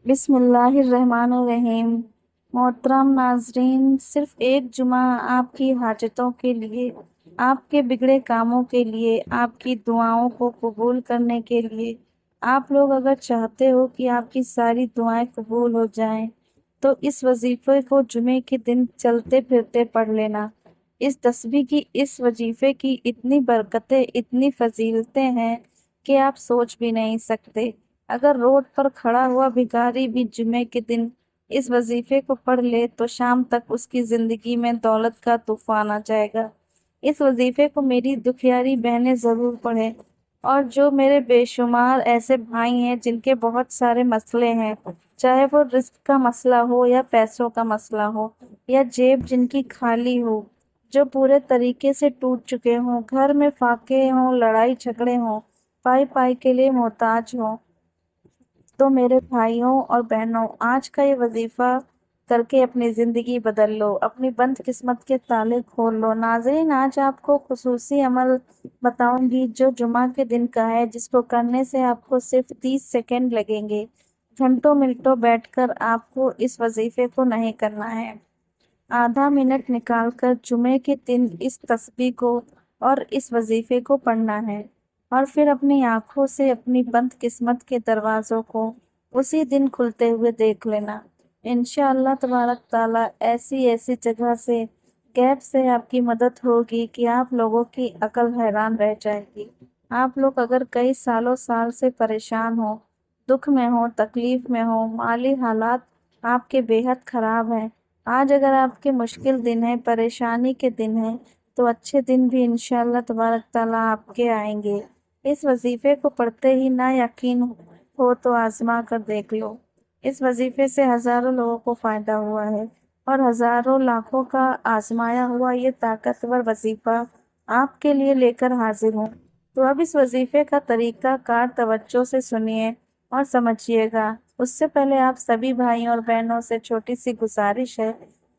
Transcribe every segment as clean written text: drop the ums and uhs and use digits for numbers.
बिस्मिल्लाहिर्रहमानिर्रहीम। मोहतरम नाजरीन, सिर्फ एक जुमा आपकी हाजतों के लिए, आपके बिगड़े कामों के लिए, आपकी दुआओं को कबूल करने के लिए। आप लोग अगर चाहते हो कि आपकी सारी दुआएं कबूल हो जाएं, तो इस वजीफे को जुमे के दिन चलते फिरते पढ़ लेना। इस तस्बीह की, इस वजीफे की इतनी बरकतें, इतनी फजीलतें हैं कि आप सोच भी नहीं सकते। अगर रोड पर खड़ा हुआ भिखारी भी जुमे के दिन इस वजीफे को पढ़ ले तो शाम तक उसकी जिंदगी में दौलत का तूफान आ जाएगा। इस वजीफे को मेरी दुखियारी बहनें जरूर पढ़ें। और जो मेरे बेशुमार ऐसे भाई हैं जिनके बहुत सारे मसले हैं, चाहे वो रिस्क का मसला हो या पैसों का मसला हो या जेब जिनकी खाली हो, जो पूरे तरीके से टूट चुके हों, घर में फाके हों, लड़ाई झगड़े हों, पाई पाई के लिए मोहताज हों, तो मेरे भाइयों और बहनों, आज का ये वजीफा करके अपनी जिंदगी बदल लो, अपनी बंद किस्मत के ताले खोल लो। नाज़रीन, आज आपको खुसूसी अमल बताऊंगी जो जुमा के दिन का है, जिसको करने से आपको सिर्फ 30 सेकंड लगेंगे। घंटों मिनटों बैठकर आपको इस वजीफे को नहीं करना है। आधा मिनट निकालकर जुमे के दिन इस तस्बीह को और इस वजीफे को पढ़ना है, और फिर अपनी आंखों से अपनी बंद किस्मत के दरवाजों को उसी दिन खुलते हुए देख लेना। इंशाअल्लाह तबारक ताला ऐसी ऐसी जगह से, गैब से आपकी मदद होगी कि आप लोगों की अकल हैरान रह जाएगी। आप लोग अगर कई सालों साल से परेशान हो, दुख में हो, तकलीफ में हो, माली हालात आपके बेहद खराब हैं, आज अगर आपके मुश्किल दिन है, परेशानी के दिन है, तो अच्छे दिन भी इंशाअल्लाह तबारक ताला आपके आएंगे। इस वजीफे को पढ़ते ही ना यकीन हो तो आजमा कर देख लो। इस वजीफे से हजारों लोगों को फायदा हुआ है, और हजारों लाखों का आजमाया हुआ ये ताकतवर वजीफा आपके लिए लेकर हाजिर हूँ। तो अब इस वजीफे का तरीका कार तवज्जो से सुनिए और समझिएगा। उससे पहले आप सभी भाइयों और बहनों से छोटी सी गुजारिश है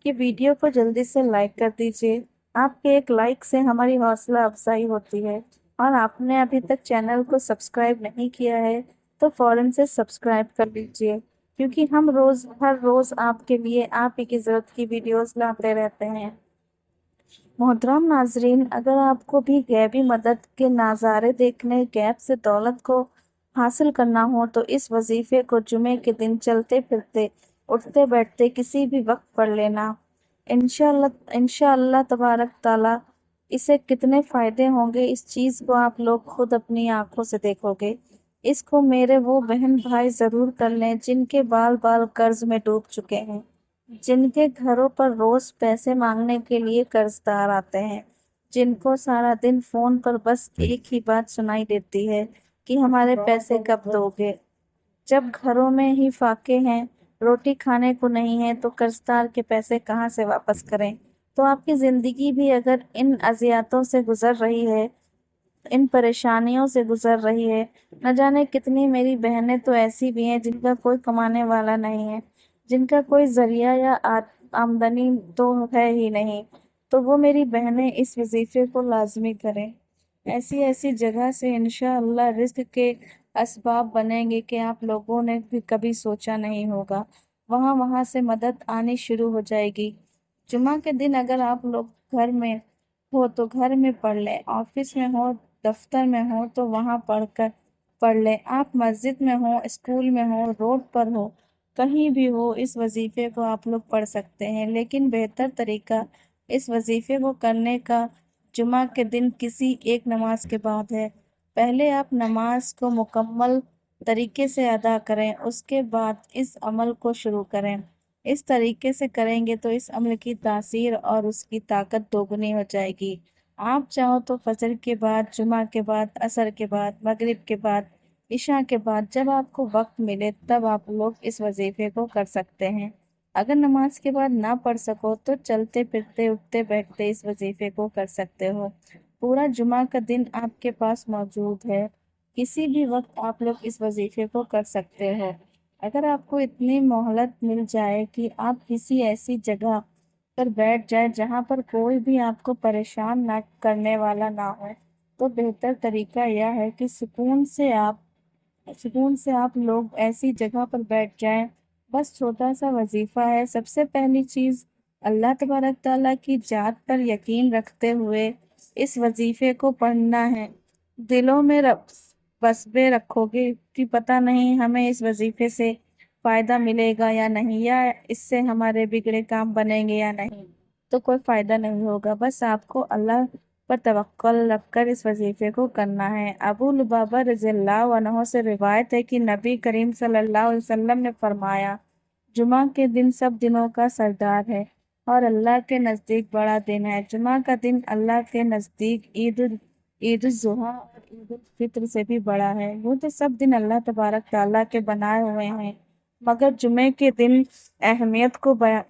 कि वीडियो को जल्दी से लाइक कर दीजिए। आपके एक लाइक से हमारी हौसला अफजाई होती है। और आपने अभी तक चैनल को सब्सक्राइब नहीं किया है तो फौरन से सब्सक्राइब कर लीजिए, क्योंकि हम हर रोज आपके लिए आप ही की जरूरत की वीडियोस लाते रहते हैं। मोहतरम नाजरीन, अगर आपको भी गैबी मदद के नज़ारे देखने, गैब से दौलत को हासिल करना हो, तो इस वजीफे को जुमे के दिन चलते फिरते, उठते बैठते किसी भी वक्त पढ़ लेना। इंशाअल्लाह तबारक ताला इसे कितने फायदे होंगे, इस चीज़ को आप लोग खुद अपनी आंखों से देखोगे। इसको मेरे वो बहन भाई जरूर कर लें जिनके बाल बाल कर्ज में डूब चुके हैं, जिनके घरों पर रोज पैसे मांगने के लिए कर्जदार आते हैं, जिनको सारा दिन फोन पर बस एक ही बात सुनाई देती है कि हमारे पैसे कब दोगे। जब घरों में ही फाके हैं, रोटी खाने को नहीं है, तो कर्जदार के पैसे कहाँ से वापस करें। तो आपकी जिंदगी भी अगर इन अजियतों से गुजर रही है, इन परेशानियों से गुजर रही है, न जाने कितनी मेरी बहनें तो ऐसी भी हैं जिनका कोई कमाने वाला नहीं है, जिनका कोई जरिया या आमदनी तो है ही नहीं, तो वो मेरी बहनें इस वजीफे को लाजमी करें। ऐसी ऐसी जगह से इंशाअल्लाह रिज्क के असबाब बनेंगे कि आप लोगों ने भी कभी सोचा नहीं होगा। वहाँ वहाँ से मदद आनी शुरू हो जाएगी। जुमा के दिन अगर आप लोग घर में हो तो घर में पढ़ लें, ऑफिस में हो, दफ्तर में हो तो वहाँ पढ़ लें, आप मस्जिद में हो, स्कूल में हो, रोड पर हो, कहीं भी हो, इस वजीफे को आप लोग पढ़ सकते हैं। लेकिन बेहतर तरीका इस वजीफे को करने का जुमा के दिन किसी एक नमाज के बाद है। पहले आप नमाज को मुकम्मल तरीके से अदा करें, उसके बाद इस अमल को शुरू करें। इस तरीके से करेंगे तो इस अमल की तासीर और उसकी ताकत दोगुनी हो जाएगी। आप चाहो तो फजर के बाद, जुमा के बाद, असर के बाद, मगरिब के बाद, इशा के बाद, जब आपको वक्त मिले तब आप लोग इस वजीफे को कर सकते हैं। अगर नमाज के बाद ना पढ़ सको तो चलते फिरते, उठते बैठते इस वजीफे को कर सकते हो। पूरा जुमा का दिन आपके पास मौजूद है, किसी भी वक्त आप लोग इस वजीफे को कर सकते हो। अगर आपको इतनी मोहलत मिल जाए कि आप किसी ऐसी जगह पर बैठ जाए जहां पर कोई भी आपको परेशान ना करने वाला ना हो, तो बेहतर तरीका यह है कि सुकून से आप सुकून से आप लोग ऐसी जगह पर बैठ जाएं। बस छोटा सा वजीफा है। सबसे पहली चीज, अल्लाह तबारक ताला की जात पर यकीन रखते हुए इस वजीफे को पढ़ना है। दिलों में बसबे रखोगे कि पता नहीं हमें इस वजीफे से फायदा मिलेगा या नहीं, या इससे हमारे बिगड़े काम बनेंगे या नहीं, तो कोई फायदा नहीं होगा। बस आपको अल्लाह पर तवक्कल रखकर इस वजीफे को करना है। अबू लुबाबा रज़ियल्लाहु अन्हु से रिवायत है कि नबी करीम सल्लल्लाहु अलैहि वसल्लम ने फरमाया, जुमा के दिन सब दिनों का सरदार है और अल्लाह के नज़दीक बड़ा दिन है। जुमा का दिन अल्लाह के नज़दीक ईद उल जुहा और ईद उल फित्र से भी बड़ा है। वो तो सब दिन अल्लाह तबारक ताला के बनाए हुए हैं, मगर जुमे के दिन अहमियत को बयां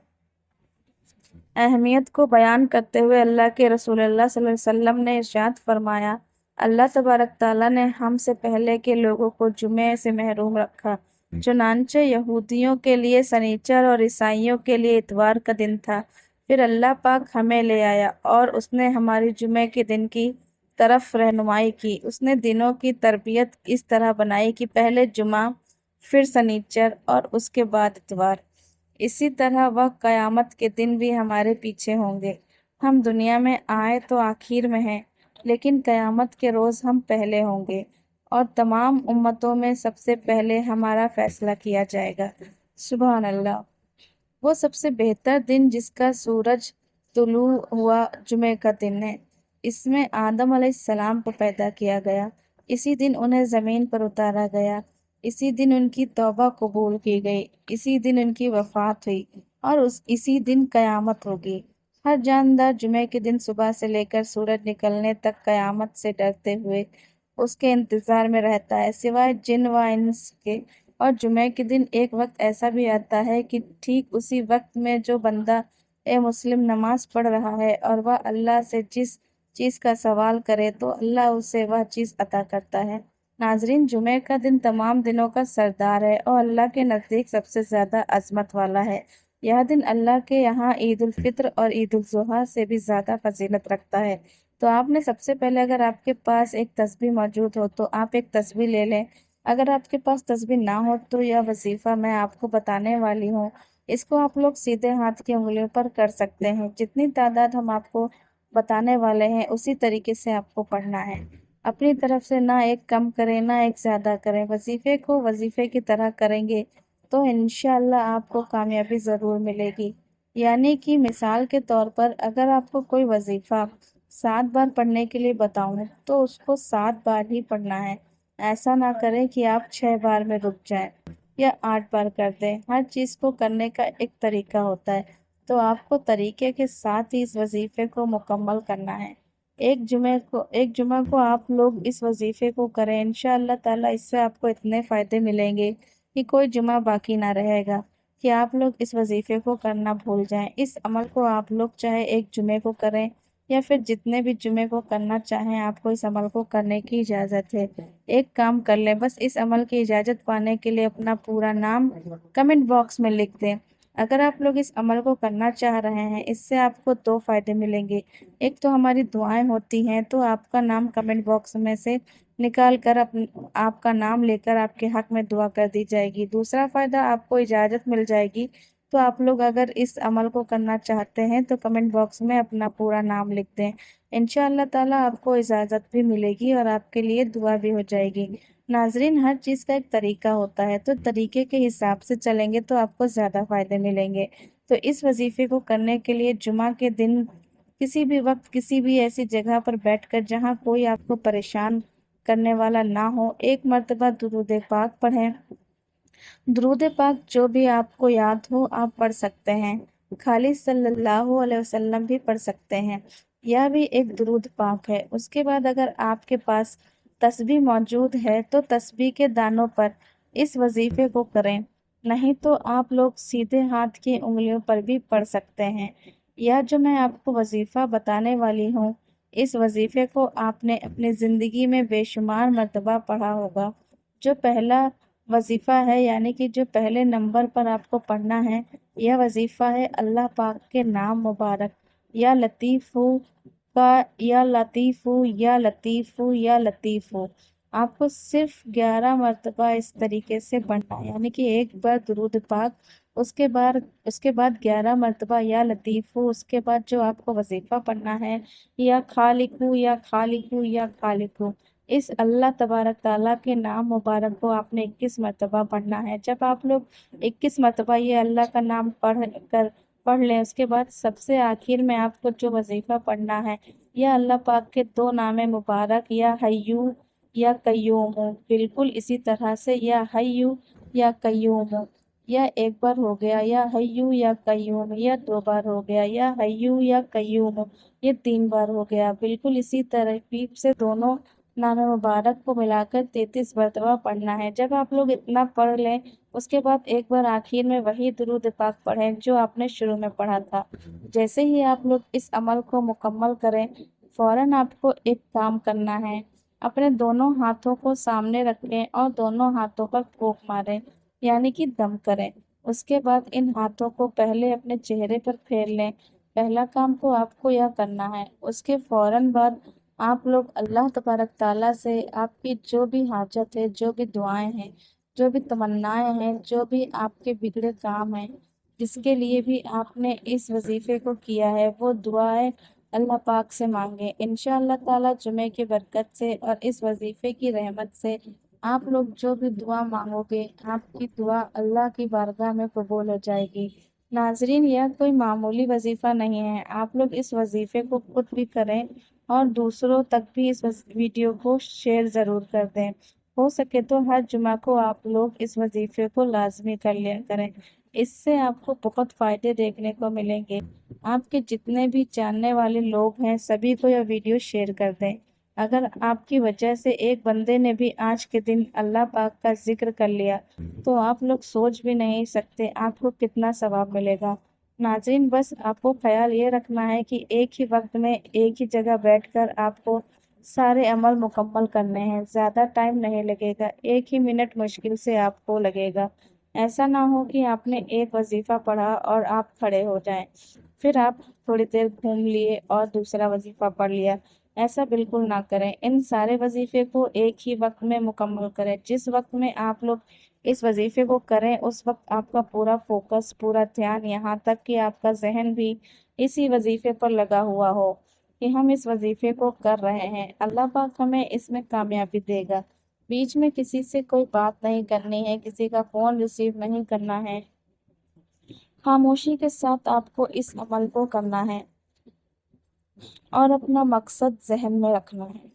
अहमियत को बयान करते हुए अल्लाह के रसूल सल्लल्लाहु अलैहि वसल्लम ने इरशाद फरमाया, अल्लाह तबारक ताला ने हमसे पहले के लोगों को जुमे से महरूम रखा। चुनांचे यहूदियों के लिए सनीचर और ईसाइयों के लिए इतवार का दिन था। फिर अल्लाह पाक हमें ले आया और उसने हमारी जुमे के दिन की तरफ रहनुमाई की। उसने दिनों की तरबियत इस तरह बनाई कि पहले जुमा, फिर सनीचर और उसके बाद इतवार। इसी तरह वह कयामत के दिन भी हमारे पीछे होंगे। हम दुनिया में आए तो आखिर में हैं, लेकिन कयामत के रोज़ हम पहले होंगे और तमाम उम्मतों में सबसे पहले हमारा फैसला किया जाएगा। सुभान अल्लाह। वो सबसे बेहतर दिन जिसका सूरज तुलू हुआ जुमे का दिन है। इसमें आदम अलैहिस्सलाम को पैदा किया गया। इसी दिन उन्हें ज़मीन पर उतारा गया। इसी दिन उनकी तौबा कबूल की गई। इसी दिन उनकी वफात हुई और इसी दिन कयामत होगी। हर जानदार जुमे के दिन सुबह से लेकर सूरज निकलने तक कयामत से डरते हुए उसके इंतजार में रहता है, सिवाय जिन व इंस के। और जुमे के दिन एक वक्त ऐसा भी आता है कि ठीक उसी वक्त में जो बंदा ए मुस्लिम नमाज पढ़ रहा है और वह अल्लाह से जिस चीज़ का सवाल करे तो अल्लाह उसे वह चीज़ अता करता है। नाजरीन, जुमे का दिन तमाम दिनों का सरदार है और अल्लाह के नज़दीक सबसे ज़्यादा अजमत वाला है। यह दिन अल्लाह के यहाँ ईद उल फित्र और ईद उल जुहा से भी ज़्यादा फजीलत रखता है। तो आपने सबसे पहले, अगर आपके पास एक तस्बीह मौजूद हो तो आप एक तस्बीह ले लें। अगर आपके पास तस्बीह ना हो तो यह वजीफा मैं आपको बताने वाली हूँ, इसको आप लोग सीधे हाथ की उंगलियों पर कर सकते हैं। जितनी तादाद हम आपको बताने वाले हैं उसी तरीके से आपको पढ़ना है। अपनी तरफ से ना एक कम करें ना एक ज़्यादा करें। वजीफे को वजीफे की तरह करेंगे तो इंशाअल्लाह आपको कामयाबी ज़रूर मिलेगी। यानी कि मिसाल के तौर पर अगर आपको कोई वजीफा 7 बार पढ़ने के लिए बताऊं तो उसको 7 बार ही पढ़ना है। ऐसा ना करें कि आप 6 बार में रुक जाएं या 8 बार कर दें। हर चीज़ को करने का एक तरीका होता है, तो आपको तरीके के साथ ही इस वजीफे को मुकम्मल करना है। एक जुमा को आप लोग इस वजीफे को करें, इंशाअल्लाह ताला इससे आपको इतने फ़ायदे मिलेंगे कि कोई जुमा बाकी ना रहेगा कि आप लोग इस वजीफे को करना भूल जाएं। इस अमल को आप लोग चाहे एक जुमे को करें या फिर जितने भी जुमे को करना चाहें, आपको इस अमल को करने की इजाज़त है। एक काम कर लें, बस इस अमल की इजाज़त पाने के लिए अपना पूरा नाम कमेंट बॉक्स में लिख दें। अगर आप लोग इस अमल को करना चाह रहे हैं, इससे आपको 2 फ़ायदे मिलेंगे। एक तो हमारी दुआएं होती हैं, तो आपका नाम कमेंट बॉक्स में से निकाल कर आपका नाम लेकर आपके हक में दुआ कर दी जाएगी। दूसरा फ़ायदा, आपको इजाज़त मिल जाएगी। तो आप लोग अगर इस अमल को करना चाहते हैं तो कमेंट बॉक्स में अपना पूरा नाम लिख दें। इंशाअल्लाह ताला आपको इजाज़त भी मिलेगी और आपके लिए दुआ भी हो जाएगी। नाजरीन, हर चीज़ का एक तरीका होता है, तो तरीके के हिसाब से चलेंगे तो आपको ज़्यादा फ़ायदे मिलेंगे। तो इस वजीफे को करने के लिए जुमा के दिन किसी भी वक्त किसी भी ऐसी जगह पर बैठकर जहाँ कोई आपको परेशान करने वाला ना हो, एक मर्तबा दुरूद पाक पढ़ें। दुरूद पाक जो भी आपको याद हो आप पढ़ सकते हैं। खाली सल्लल्लाहु अलैहि वसल्लम भी पढ़ सकते हैं, यह भी एक दुरूद पाक है। उसके बाद अगर आपके पास तस्बीह मौजूद है तो तस्बीह के दानों पर इस वजीफे को करें, नहीं तो आप लोग सीधे हाथ की उंगलियों पर भी पढ़ सकते हैं। यह जो मैं आपको वजीफ़ा बताने वाली हूँ, इस वजीफ़े को आपने अपनी ज़िंदगी में बेशुमार मर्तबा पढ़ा होगा। जो पहला वजीफ़ा है, यानी कि जो पहले नंबर पर आपको पढ़ना है, यह वजीफ़ा है अल्लाह पाक के नाम मुबारक, या लतीफ़ू का, या लतीफ़ू या लतीफ़ू या लतीफ़ू। آپ کو صرف 11 مرتبہ اس طریقے سے پڑھنا ہے، یعنی کہ ایک بار درود پاک، اس کے بعد 11 مرتبہ یا لطیف ہو، اس کے بعد جو آپ کو وظیفہ پڑھنا ہے، یا خالق ہوں یا خالق ہوں یا خالق ہوں، اس اللہ تبارک تعالیٰ کے نام مبارک کو آپ نے 21 مرتبہ پڑھنا ہے۔ جب آپ لوگ 21 مرتبہ یہ اللہ کا نام پڑھ لیں، اس کے بعد سب سے آخر میں آپ کو جو وظیفہ پڑھنا ہے، یا اللہ پاک کے 2 نام مبارک، یا حیو یا قیوم ہو، بالکل اسی طرح سے یا حیو یا قیوم ہو، یا ایک بار ہو گیا یا حیو یا قیوم، یا 2 بار ہو گیا یا حیو یا قیوم، یہ 3 بار ہو گیا، بالکل اسی ترتیب سے دونوں نام مبارک کو ملا کر 33 مرتبہ پڑھنا ہے۔ جب آپ لوگ اتنا پڑھ لیں، اس کے بعد ایک بار آخر میں وہی درود پاک پڑھیں جو آپ نے شروع میں پڑھا تھا۔ جیسے ہی آپ لوگ اس عمل کو مکمل کریں، فوراً آپ کو ایک کام کرنا ہے، اپنے دونوں ہاتھوں کو سامنے رکھیں اور دونوں ہاتھوں پر پھونک ماریں، یعنی کہ دم کریں۔ اس کے بعد ان ہاتھوں کو پہلے اپنے چہرے پر پھیر لیں۔ پہلا کام تو آپ کو یہ کرنا ہے۔ اس کے فوراً بعد آپ لوگ اللہ تبارک تعالیٰ سے آپ کی جو بھی حاجت ہے، جو بھی دعائیں ہیں، جو بھی تمنائیں ہیں، جو بھی آپ کے بگڑے کام ہیں، جس کے لیے بھی آپ نے اس وظیفے کو کیا ہے، وہ دعائیں اللہ پاک سے مانگیں۔ انشاءاللہ تعالیٰ جمعے کی برکت سے اور اس وظیفے کی رحمت سے آپ لوگ جو بھی دعا مانگو گے، آپ کی دعا اللہ کی بارگاہ میں قبول ہو جائے گی۔ ناظرین، یہ کوئی معمولی وظیفہ نہیں ہے، آپ لوگ اس وظیفے کو خود بھی کریں اور دوسروں تک بھی اس ویڈیو کو شیئر ضرور کر دیں۔ ہو سکے تو ہر جمعہ کو آپ لوگ اس وظیفے کو لازمی کر لیا کریں، اس سے آپ کو بہت فائدے دیکھنے کو ملیں گے۔ آپ کے جتنے بھی جاننے والے لوگ ہیں، سبھی کو یہ ویڈیو شیئر کر دیں۔ اگر آپ کی وجہ سے ایک بندے نے بھی آج کے دن اللہ پاک کا ذکر کر لیا، تو آپ لوگ سوچ بھی نہیں سکتے آپ کو کتنا ثواب ملے گا۔ ناظرین، بس آپ کو خیال یہ رکھنا ہے کہ ایک ہی وقت میں ایک ہی جگہ بیٹھ کر آپ کو سارے عمل مکمل کرنے ہیں، زیادہ ٹائم نہیں لگے گا، 1 ہی منٹ مشکل سے آپ کو لگے گا۔ ایسا نہ ہو کہ آپ نے ایک وظیفہ پڑھا اور آپ کھڑے ہو جائیں، پھر آپ تھوڑی دیر گھوم لیے اور دوسرا وظیفہ پڑھ لیا۔ ایسا بالکل نہ کریں، ان سارے وظیفے کو ایک ہی وقت میں مکمل کریں۔ جس وقت میں آپ لوگ اس وظیفے کو کریں، اس وقت آپ کا پورا فوکس، پورا دھیان، یہاں تک کہ آپ کا ذہن بھی اسی وظیفے پر لگا ہوا ہو کہ ہم اس وظیفے کو کر رہے ہیں۔ اللہ پاک ہمیں اس میں کامیابی دے گا۔ بیچ میں کسی سے کوئی بات نہیں کرنی ہے، کسی کا فون ریسیو نہیں کرنا ہے، خاموشی کے ساتھ آپ کو اس عمل کو کرنا ہے اور اپنا مقصد ذہن میں رکھنا ہے۔